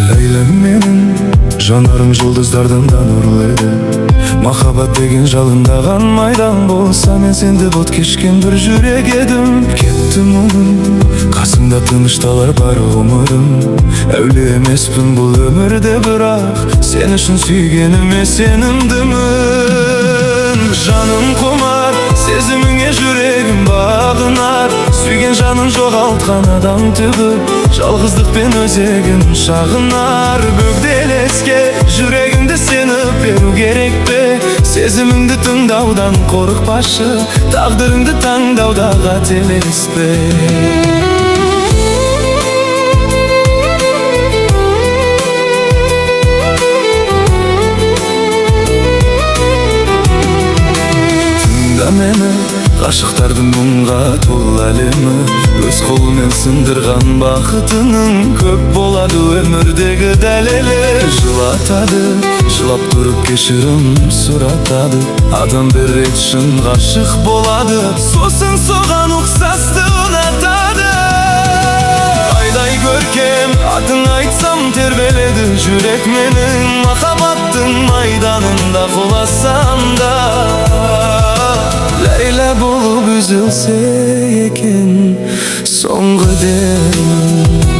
Ләйләм менің жанарың жұлдыздардан да нұрлы еді. Махаббат деген жалындаған майдан болса, мен сенде от кешкен бір жүрек едім. Кеттім оңым, қасымда тынышталар бар ғұмырым. Әулие емеспін бұл өмірде, бірақ сен үшін сүйгеніме сенімдімін. Жаным құмар, сезіміңе жүрегім бағынар. Сүйген жанын жоғалтқан адам түбі жалғыздықпен өзегін шағынар. Бөгделеске жүрегіңді сеніп беру керек пе? Сезіміңді тыңдаудан қорықпашы, тағдырыңды таңдауда қателеспе. Мені ғашықтардың мұңға толы әлемі, өз қолымен сындырған бақытының көп болады өмірдегі дәлелі. Жылатады, жылап тұрып кешірім сұратады. Адам бір рет шын ғашық болады, сосын соған ұқсасты ұнатады. Айдай көркем атын айтсам тербеледі жүрек менің. Махаббаттың майданында құласам да Ләйлә болып үзілсе екен соңғы дем.